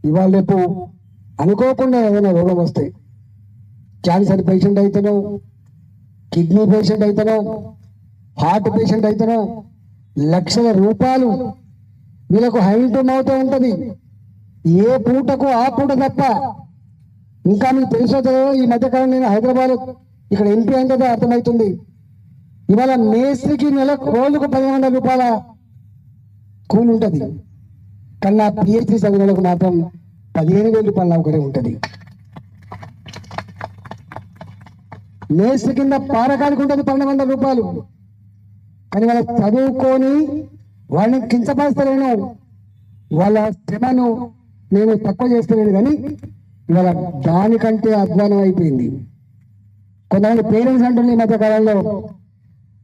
ఇవాళ రేపు అనుకోకుండా ఏదైనా రోగం వస్తే క్యాన్సర్ పేషెంట్ అయితేనో, కిడ్నీ పేషెంట్ అయితేనో, హార్ట్ పేషెంట్ అయితేనో లక్షల రూపాయలు వీళ్ళకు హ్యాండ్ టు మౌత్ ఉంటుంది. ఏ పూటకు ఆ పూట తప్ప. ఇంకా మీకు తెలుసో ఈ మధ్యకాలం నేను హైదరాబాద్ ఇక్కడ ఎంపీ అయిన కదా అర్థమవుతుంది. ఇవాళ మేస్త్రికి రోజుకు 10,000 రూపాయల కూలి ఉంటుంది. కానీ నా పిహెచ్డి చదివినకు మాత్రం 15,000 రూపాయల నౌకరీ ఉంటుంది. మేస్త్రి కింద పారకానికి ఉంటుంది 1200 రూపాయలు. కానీ వాళ్ళ చదువుకొని వాళ్ళని కించపరుస్తలేను, వాళ్ళ శ్రమను నేను తక్కువ చేస్తలేను. కానీ ఇవాళ దానికంటే అధ్వానం అయిపోయింది. కొంతమంది పేరెంట్స్ అంటున్నారు ఈ మధ్య కాలంలో,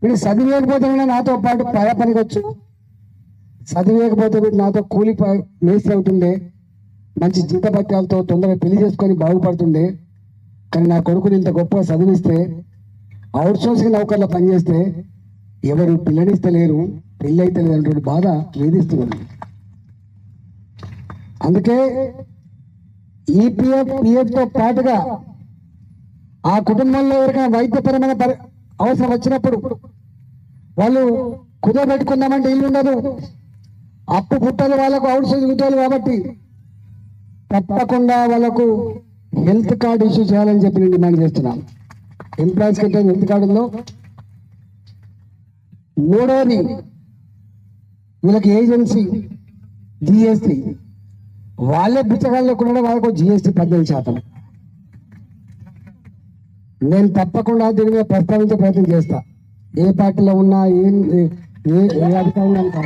వీడు చదివేయకపోతే నాతో పాటు పనికి వచ్చు, చదివేయకపోతే వీడు నాతో కూలి మేస్త్రి అవుతుండే, మంచి జీతపత్యాలతో తొందరగా పెళ్లి చేసుకొని బాగుపడుతుండే. కానీ నా కొడుకుని ఇంత గొప్పగా చదివిస్తే, అవుట్ సోర్సింగ్ నౌకర్లో పనిచేస్తే ఎవరు పిల్లనిస్తలేరు, పెళ్ళి అయితే లేదంటే బాధ వేధిస్తున్నారు. అందుకే ఈపీఎఫ్ పిఎఫ్తో పాటుగా ఆ కుటుంబంలో ఎవరికైనా వైద్యపరమైన అవసరం వచ్చినప్పుడు వాళ్ళు కుదరబెట్టుకుందామంటే ఇల్లు ఉండదు, అప్పు పుట్టదు, వాళ్ళకు అవుట్ సోర్సింగ్ కుట్టాలి. కాబట్టి తప్పకుండా వాళ్ళకు హెల్త్ కార్డు ఇష్యూ చేయాలని చెప్పి నేను డిమాండ్ చేస్తున్నాను. ఎంప్లాయీస్ కంటే హెల్త్ కార్డులో మూడోది వీళ్ళకి ఏజెన్సీ జిఎస్టీ, వాళ్ళే బిచ్చగాళ్ళు కూడా వాళ్ళకు జిఎస్టీ 18%. నేను తప్పకుండా దీని మీద ప్రస్తావించే ప్రయత్నం చేస్తా. ఏ పార్టీలో ఉన్నా ఏ అధికారంలో ఉంటా.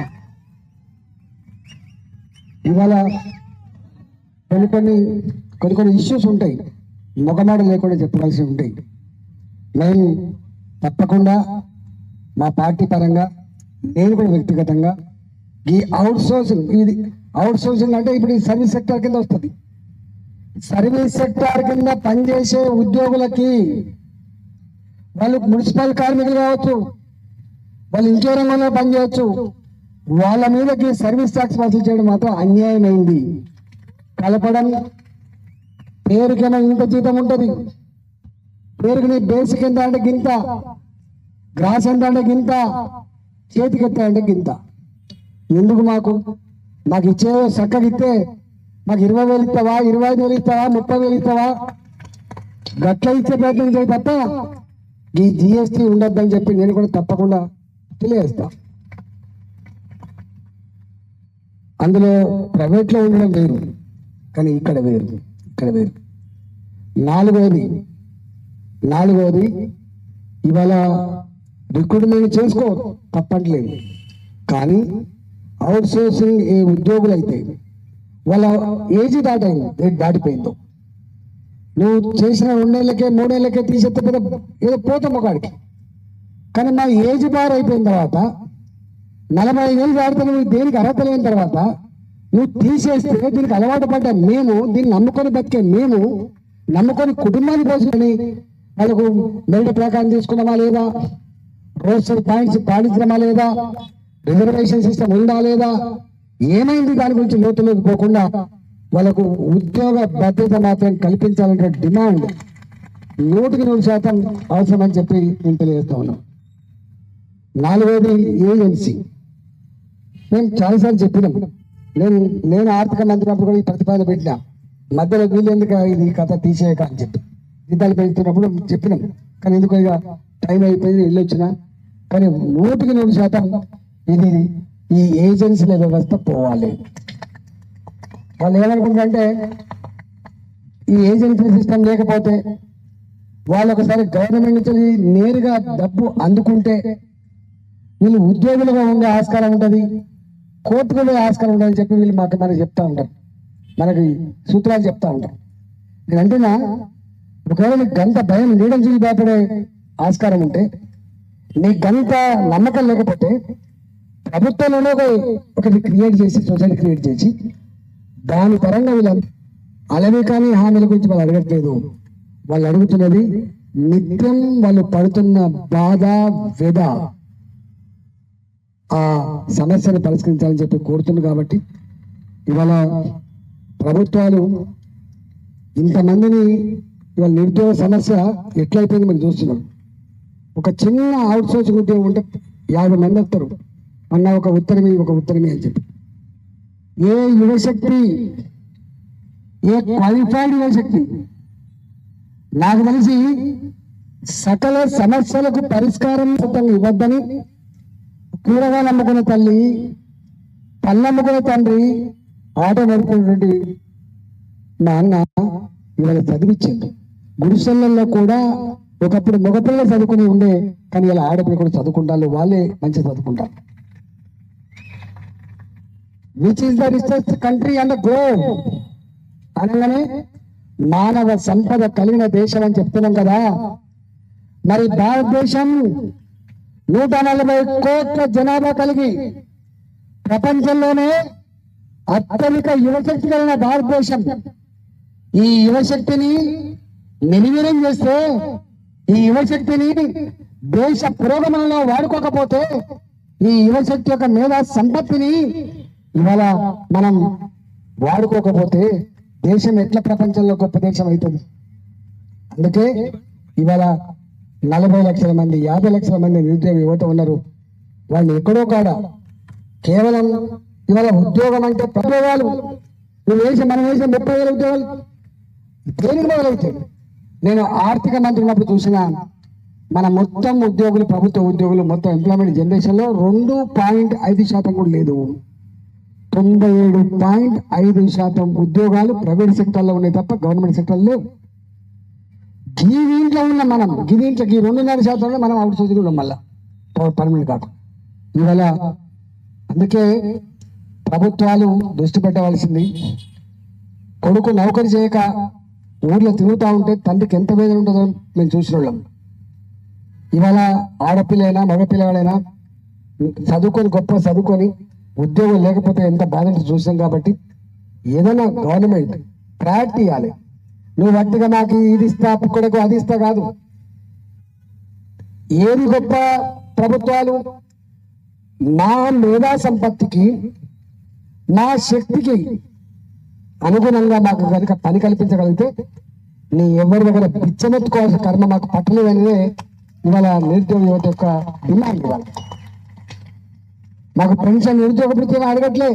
ఇవాళ కొన్ని ఇష్యూస్ ఉంటాయి, మొగమాడ లేకుండా చెప్పవలసి ఉంటాయి. నేను తప్పకుండా మా పార్టీ పరంగా, నేను కూడా వ్యక్తిగతంగా ఈ అవుట్ సోర్సింగ్ అంటే ఇప్పుడు ఈ సర్వీస్ సెక్టార్ కింద వస్తుంది. సర్వీస్ సెక్టార్ కింద పనిచేసే ఉద్యోగులకి, వాళ్ళు మున్సిపల్ కార్మికులు కావచ్చు, వాళ్ళు ఇంకో రంగంలో పనిచేయచ్చు, వాళ్ళ మీదకి సర్వీస్ ట్యాక్స్ వసూలు చేయడం మాత్రం అన్యాయమైంది. కలపడం, పేరుకైనా ఇంత జీతం ఉంటుంది, పేరుకి నీ బేసిక్ ఎంత అంటే గింత, గ్రాస్ ఎంత అంటే గింత, చేతికి ఎత్త అంటే గింత. ఎందుకు మాకు ఇచ్చే చక్కగా ఇస్తే మాకు 20,000 ఇస్తావా, 25,000 ఇస్తావా, 30,000 ఇస్తావా, గట్ల ఇచ్చే ప్రయత్నం చేయి తప్ప ఈ జిఎస్టీ ఉండొద్దని చెప్పి నేను కూడా తప్పకుండా తెలియజేస్తా. అందులో ప్రైవేట్లో ఉండడం వేరు, కానీ ఇక్కడ వేరు. నాలుగోది ఇవాళ రిక్రూట్మెంట్ చేసుకో తప్పట్లేదు, కానీ అవుట్ సోర్సింగ్ ఏ ఉద్యోగులు అయితే వాళ్ళ ఏజ్ దాటిపోయిందో, నువ్వు చేసిన 2 ఏళ్ళకే 3 ఏళ్ళకే తీసేస్తే ఏదో పోతాం ఒకడికి. కానీ మా ఏజ్ బార్ అయిపోయిన తర్వాత 45 ఏళ్ళు దాటితే నువ్వు దేనికి అర్హత లేని తర్వాత నువ్వు తీసేస్తే దీనికి అలవాటు పడ్డా మేము, దీన్ని నమ్ముకొని బతికే మేము, నమ్ముకొని కుటుంబాన్ని పోసుకొని వాళ్ళకు మెరిట్ ప్రకారం తీసుకున్నామా లేదా, రోస్టర్ పాయింట్స్ పాటించడమా లేదా, రిజర్వేషన్ సిస్టమ్ ఉందా లేదా, ఏమైంది దాని గురించి లోతులోకి పోకుండా వాళ్ళకు ఉద్యోగ భద్రత మాత్రం కల్పించాలంటే డిమాండ్ 100% అవసరం అని చెప్పి నేను తెలియజేస్తా ఉన్నాను. నాలుగోది ఏజెన్సీ. మేము చాలాసార్లు చెప్పినాం, నేను ఆర్థిక మంత్రి అప్పుడు కూడా ఈ ప్రతిపాదన పెట్టినా, మధ్యలో వీళ్ళెందుకు ఇది కథ తీసేయక అని చెప్పి యుద్ధాలు పెంచుతున్నప్పుడు చెప్పినాం. కానీ ఎందుకు ఇక టైం అయిపోయింది, వెళ్ళొచ్చిన. కానీ 100% ఇది ఈ ఏజెన్సీల వ్యవస్థ పోవాలి. వాళ్ళు ఏమనుకుంటారంటే ఈ ఏజెన్సీ సిస్టమ్ లేకపోతే వాళ్ళు ఒకసారి గవర్నమెంట్ నుంచి నేరుగా డబ్బు అందుకుంటే వీళ్ళు ఉద్యోగులుగా ఉండే ఆస్కారం ఉంటుంది, కోర్టుకు ఉండే ఆస్కారం ఉంటుంది అని చెప్పి వీళ్ళు మనకి చెప్తా ఉంటారు, మనకి సూత్రాలు చెప్తా ఉంటారు. నేను అంటున్నా, ఒకవేళ నీకు గంట భయం, నీడం చూసి భయపడే ఆస్కారం ఉంటే, నీకు గంట నమ్మకం లేకపోతే ప్రభుత్వంలోనే ఒకటి క్రియేట్ చేసి, సొసైటీ క్రియేట్ చేసి దాని పరంగా వీళ్ళు అలవి కానీ హామీల గురించి వాళ్ళు అడగట్లేదు. వాళ్ళు అడుగుతున్నది నిత్యం వాళ్ళు పడుతున్న బాధ, వ్యధ, ఆ సమస్యను పరిష్కరించాలని చెప్పి కోరుతుంది. కాబట్టి ఇవాళ ప్రభుత్వాలు ఇంతమందిని ఇవాళ నిరుద్యోగ సమస్య ఎట్లయిపోయింది మనం చూస్తున్నాం. ఒక చిన్న అవుట్ సోర్సింగ్ ఉద్యోగం ఉంటే 50 మంది వస్తారు అన్న ఒక ఉత్తరమి అని చెప్పి. ఏ యువశక్తి, ఏ క్వాలిఫైడ్ యువశక్తి నాకు తెలిసి సకల సమస్యలకు పరిష్కారం ఇవ్వద్దని కూరగాయలు అమ్ముకున్న తల్లి, పళ్ళు అమ్ముకున్న తండ్రి, ఆటో నడుపుకున్నటువంటి మా అన్న ఇవాళ చదివించింది. గుడిసెళ్లలో కూడా ఒకప్పుడు మగపిల్లలు చదువుకుని ఉండే, కానీ ఇలా ఆడపిల్ల కూడా చదువుకుంటారు, వాళ్ళే మంచిగా చదువుకుంటారు. Which is the richest country and globe అనగానే మానవ సంపద కలిగిన దేశం అని చెప్తున్నాం కదా. మరి భారతదేశం 140 కోట్ల జనాభా కలిగి ప్రపంచంలోనే అత్యధిక యువశక్తి కలిగిన భారతదేశం. ఈ యువశక్తిని నిర్వీర్యం చేస్తే, ఈ యువశక్తిని దేశ పురోగమనంలో వాడుకోకపోతే, ఈ యువశక్తి యొక్క మేధా సంపత్తిని ఇవాళ మనం వాడుకోకపోతే దేశం ఎట్లా ప్రపంచంలో గొప్ప దేశం అవుతుంది? అందుకే ఇవాళ 40 లక్షల మంది 50 లక్షల మంది నిరుద్యోగ యువత ఉన్నారు. వాళ్ళు ఎక్కడో కాడ కేవలం ఇవాళ ఉద్యోగం అంటే ప్రభుత్వాలు మనం వేసిన 30,000 ఉద్యోగాలు దేనికి మొదలవుతాయి? నేను ఆర్థిక మంత్రి ఉన్నప్పుడు చూసిన మన మొత్తం ఉద్యోగులు, ప్రభుత్వ ఉద్యోగులు మొత్తం ఎంప్లాయ్మెంట్ జనరేషన్లో 2.5% కూడా లేదు. 97.5% ఉద్యోగాలు ప్రైవేట్ సెక్టర్లో ఉన్నాయి తప్ప గవర్నమెంట్ సెక్టర్లో. దీంట్లో ఉన్న మనం ఈ 2.5% మనం అవుట్ సోర్సింగ్ ఉన్నాం, మళ్ళా పర్మనెంట్ కాదు ఇవాళ. అందుకే ప్రభుత్వాలు దృష్టి పెట్టవలసింది. కొడుకు నౌకరి చేయక ఊర్లో తిరుగుతూ ఉంటే తండ్రికి ఎంత వేదన ఉంటుందో మేము చూసిన వాళ్ళం. ఇవాళ ఆడపిల్లైనా మగపిల్లవాడైనా గొప్ప చదువుకొని ఉద్యోగం లేకపోతే ఎంత బాధ చూసాం. కాబట్టి ఏదైనా గవర్నమెంట్ ప్రయారిటీ ఇవ్వాలి. నువ్వు వట్టిగా నాకు ఇది ఇస్తా, పుక్కడకు అది ఇస్తా కాదు. ఏది గొప్ప ప్రభుత్వాలు నా మేధా సంపత్తికి, నా శక్తికి అనుగుణంగా మాకు కనుక పని కల్పించగలిగితే నీ ఎవరి దగ్గర పిచ్చమెత్తుకోవాల్సిన కర్మ మాకు పట్టలేదనేదే ఇవాళ నిరుద్యోగ యువత యొక్క డిమాండ్. ఇవాళ మాకు పెన్షన్ నిరుద్యోగ వృత్తి అడగట్లే,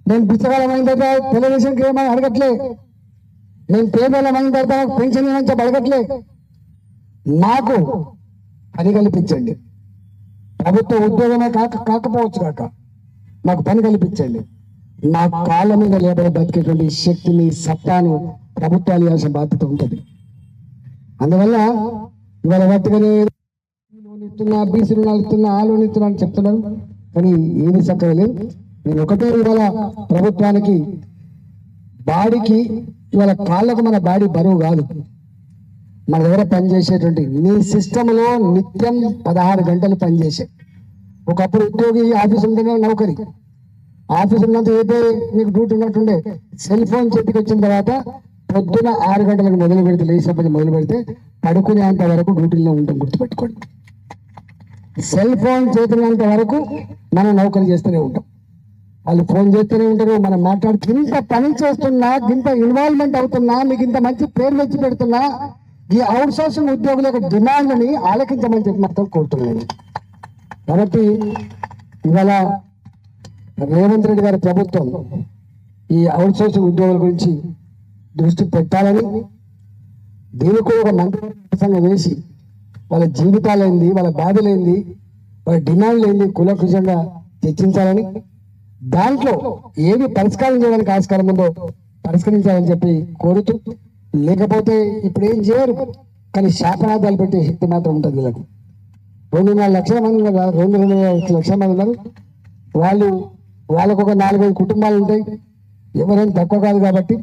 నేను బిచ్చగాలమైన తర్వాత టెలివిజన్కి ఏమని అడగట్లే, నేను పేదలమైన తర్వాత పెన్షన్ ఏమని చెప్పి అడగట్లే. నాకు పని కల్పించండి. ప్రభుత్వ ఉద్యోగమే కాకపోవచ్చు కాక మాకు పని కల్పించండి. నా కాళ్ళ మీద లేబడి బతికేటువంటి శక్తిని, సత్తాను ప్రభుత్వాలు ఇవ్వాల్సిన బాధ్యత ఉంటుంది. అందువల్ల ఇవాళ వాటిగానే ఇస్తున్నా, బీసీ రుణాలు ఇస్తున్నా, ఆ లోన్ ఇస్తున్నా అని చెప్తున్నారు, కానీ ఏది చక్కగా లేదు. నేను ఒకటే ఇవాళ ప్రభుత్వానికి, బాడీకి ఇవాళ కాళ్ళకు మన బాడీ బరువు కాదు. మన దగ్గర పనిచేసేటువంటి నీ సిస్టంలో నిత్యం 16 గంటలు పనిచేసే. ఒకప్పుడు ఉద్యోగి ఆఫీస్ ఉంటేనే నౌకరి, ఆఫీస్ ఉన్నంత అయితే నీకు డ్యూటీ ఉన్నట్టుండే. సెల్ ఫోన్ చేతికి వచ్చిన తర్వాత పొద్దున 6 గంటలకు మొదలు పెడితే, లేచినప్పటి మొదలు పెడితే పడుకునేంత వరకు డ్యూటీలో ఉంటాం. గుర్తుపెట్టుకోండి, సెల్ ఫోన్ చేతున్నంత వరకు మనం నౌకరీ చేస్తూనే ఉంటాం. వాళ్ళు ఫోన్ చేస్తూనే ఉంటారు, మనం మాట్లాడుతూ ఇంత పని చేస్తున్నా, ఇంత ఇన్వాల్వ్మెంట్ అవుతున్నా, మీకు ఇంత మంచి పేరు తెచ్చి పెడుతున్నా, ఈ అవుట్ సోర్సింగ్ ఉద్యోగుల యొక్క డిమాండ్ని ఆలకించమని చెప్పి మాత్రం కోరుతున్నాను. కాబట్టి ఇవాళ రేవంత్ రెడ్డి గారి ప్రభుత్వం ఈ అవుట్ సోర్సింగ్ ఉద్యోగుల గురించి దృష్టి పెట్టాలని, దీనికి ఒక మంత్రి వేసి వాళ్ళ జీవితాలేంది, వాళ్ళ బాధలేంది, వాళ్ళ డిమాండ్లు ఏంది కులకృషంగా చర్చించాలని, దాంట్లో ఏది పరిష్కారం చేయడానికి ఆస్కారం ఉందో పరిష్కరించాలని చెప్పి కోరుతూ, లేకపోతే ఇప్పుడు ఏం చేయరు, కానీ శాపనార్థాలు పెట్టే శక్తి మాత్రం ఉంటుంది వీళ్ళకు. 2.5 లక్షల మంది ఉన్నారు, 2.5 లక్షల మంది ఉన్నారు. వాళ్ళకు ఒక 4-5 కుటుంబాలు ఉంటాయి, ఎవరైనా తక్కువ కాదు. కాబట్టి